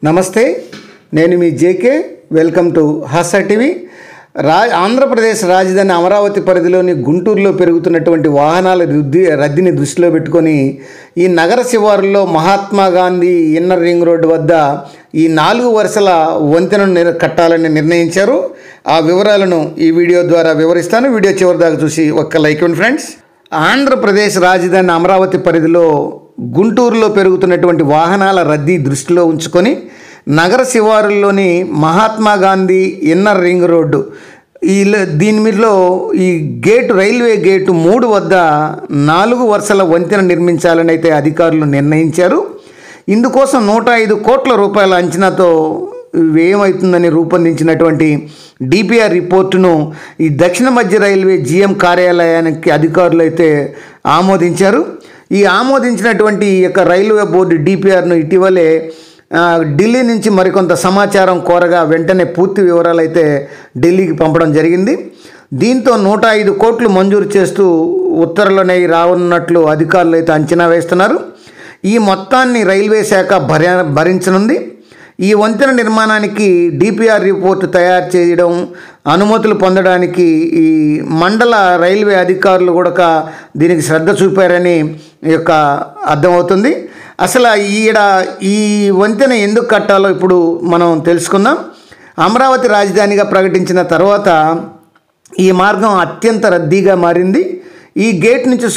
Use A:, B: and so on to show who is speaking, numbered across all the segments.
A: నమస్తే, నేను మీ JK. Welcome to Hasa TV. Andhra Pradesh రాజధాని అమరావతి పరిధిలోని గుంటూరులో పెరుగుతున్నటువంటి వాహనాల రద్దీని దృష్టిలో పెట్టుకొని ఈ నగర శివారుల్లో Mahatma Gandhi inner ring road వద్ద ఈ 4 వరుసల వంతెనను కట్టాలని నిర్ణయించారు. ఆ వివరాలను ఈ వీడియో ద్వారా వివరిస్తాను. వీడియో చివరి దాకా చూసి ఒక్క లైక్ ఇవ్వండి ఫ్రెండ్స్. ఆంధ్రప్రదేశ్ రాజధాని అమరావతి పరిధిలో గుంటూరులో పెరుగుతున్నటువంటి వాహనాల రద్దీ దృష్టిలో ఉంచుకొని నగర శివారుల్లోని Mahatma Gandhi inner ring road దీని మీదలో ఈ రైల్వే గేటు 3 వద్ద 4 వరుసల వంతెన నిర్మించాలని అయితే అధికారులు నిర్ణయించారు. ఇందుకోసం 105 కోట్ల రూపాయల అంచనాతో వ్యయమవుతుందని రూపొందించినటువంటి డిపిఆర్ రిపోర్టును ఈ దక్షిణ మధ్య రైల్వే జీఎం కార్యాలయానికి అధికారులు అయితే ఆమోదించారు. ఈ ఆమోదించినటువంటి యొక్క రైల్వే బోర్డు డిపిఆర్ను ఇటీవలే ఢిల్లీ నుంచి మరికొంత సమాచారం కోరగా వెంటనే పూర్తి వివరాలు అయితే ఢిల్లీకి పంపడం జరిగింది. దీంతో 105 కోట్లు మంజూరు చేస్తూ ఉత్తర్వులనే రానున్నట్లు అధికారులు అయితే అంచనా వేస్తున్నారు. ఈ మొత్తాన్ని రైల్వే శాఖ భరించనుంది. ఈ వంతెన నిర్మాణానికి డిపిఆర్ రిపోర్టు తయారు చేయడం, అనుమతులు పొందడానికి ఈ మండల రైల్వే అధికారులు కూడా దీనికి శ్రద్ధ చూపారని యొక్క అర్థమవుతుంది. అసలు ఈ వంతెన ఎందుకు కట్టాలో ఇప్పుడు మనం తెలుసుకుందాం. అమరావతి రాజధానిగా ప్రకటించిన తర్వాత ఈ మార్గం అత్యంత రద్దీగా మారింది. ఈ గేట్ నుంచి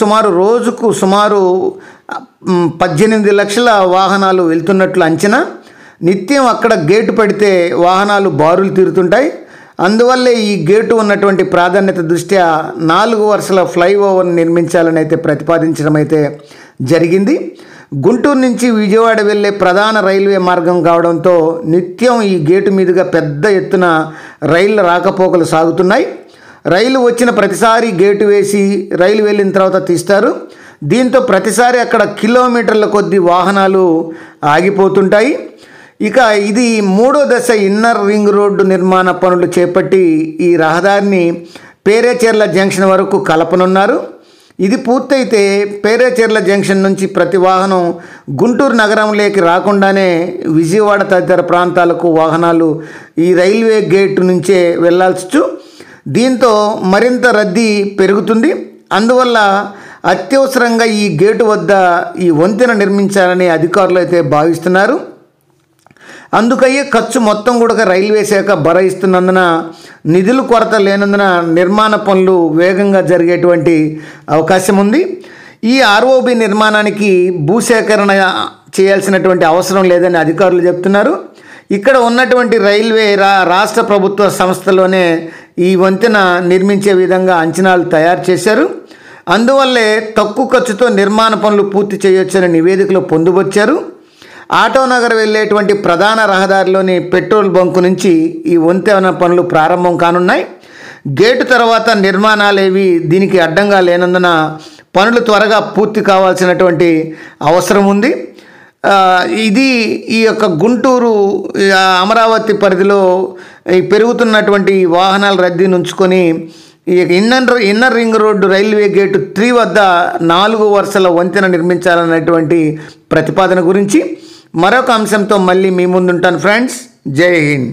A: రోజుకు సుమారు 18 లక్షల వాహనాలు వెళ్తున్నట్లు అంచనా. నిత్యం అక్కడ గేటు పడితే వాహనాలు బారులు తీరుతుంటాయి. అందువల్లే ఈ గేటు ఉన్నటువంటి ప్రాధాన్యత దృష్ట్యా 4 వరుసల ఫ్లైఓవర్ని నిర్మించాలని అయితే ప్రతిపాదించడం అయితే జరిగింది. గుంటూరు నుంచి విజయవాడ వెళ్ళే ప్రధాన రైల్వే మార్గం కావడంతో నిత్యం ఈ గేటు మీదుగా పెద్ద ఎత్తున రైళ్ల రాకపోకలు సాగుతున్నాయి. రైలు వచ్చిన ప్రతిసారి గేటు వేసి రైలు వెళ్ళిన తర్వాత తీస్తారు. దీంతో ప్రతిసారి అక్కడ కిలోమీటర్ల కొద్దీ వాహనాలు ఆగిపోతుంటాయి. ఇక ఇది 3వ దశ ఇన్నర్ రింగ్ రోడ్డు నిర్మాణ పనులు చేపట్టి ఈ రహదారిని పేరేచెర్ల జంక్షన్ వరకు కలపనున్నారు. ఇది పూర్తయితే పేరేచెర్ల జంక్షన్ నుంచి ప్రతి వాహనం గుంటూరు నగరంలోకి రాకుండానే విజయవాడ తదితర ప్రాంతాలకు వాహనాలు ఈ రైల్వే గేటు నుంచే వెళ్లాల్సి. దీంతో మరింత రద్దీ పెరుగుతుంది. అందువల్ల అత్యవసరంగా ఈ గేటు వద్ద ఈ వంతెన నిర్మించాలని అధికారులు అయితే భావిస్తున్నారు. అందుకయ్యే ఖర్చు మొత్తం కూడా రైల్వే శాఖ భరాయిస్తున్నందున నిధుల కొరత లేనందున నిర్మాణ పనులు వేగంగా జరిగేటువంటి అవకాశం ఉంది. ఈ ఆర్ఓబి నిర్మాణానికి భూసేకరణ చేయాల్సినటువంటి అవసరం లేదని అధికారులు చెప్తున్నారు. ఇక్కడ ఉన్నటువంటి రైల్వే రాష్ట్ర ప్రభుత్వ సంస్థలోనే ఈ వంతెన నిర్మించే విధంగా అంచనాలు తయారు చేశారు. అందువల్లే తక్కువ ఖర్చుతో నిర్మాణ పనులు పూర్తి చేయొచ్చని నివేదికలో పొందుపరిచారు. ఆటోనగర్ వెళ్ళేటువంటి ప్రధాన రహదారిలోని పెట్రోల్ బంకు నుంచి ఈ వంతెన పనులు ప్రారంభం కానున్నాయి. గేటు తర్వాత నిర్మాణాలేవి దీనికి అడ్డంగా లేనందున పనులు త్వరగా పూర్తి కావాల్సినటువంటి అవసరం ఉంది. ఇది ఈ యొక్క గుంటూరు అమరావతి పరిధిలో పెరుగుతున్నటువంటి వాహనాల రద్దీని ఉంచుకొని ఈ inner ring road railway gate 3 వద్ద 4 వరుసల వంతెన నిర్మించాలన్నటువంటి ప్రతిపాదన గురించి మరొక అంశంతో మళ్ళీ మీ ముందుంటాను ఫ్రెండ్స్. జై హింద్.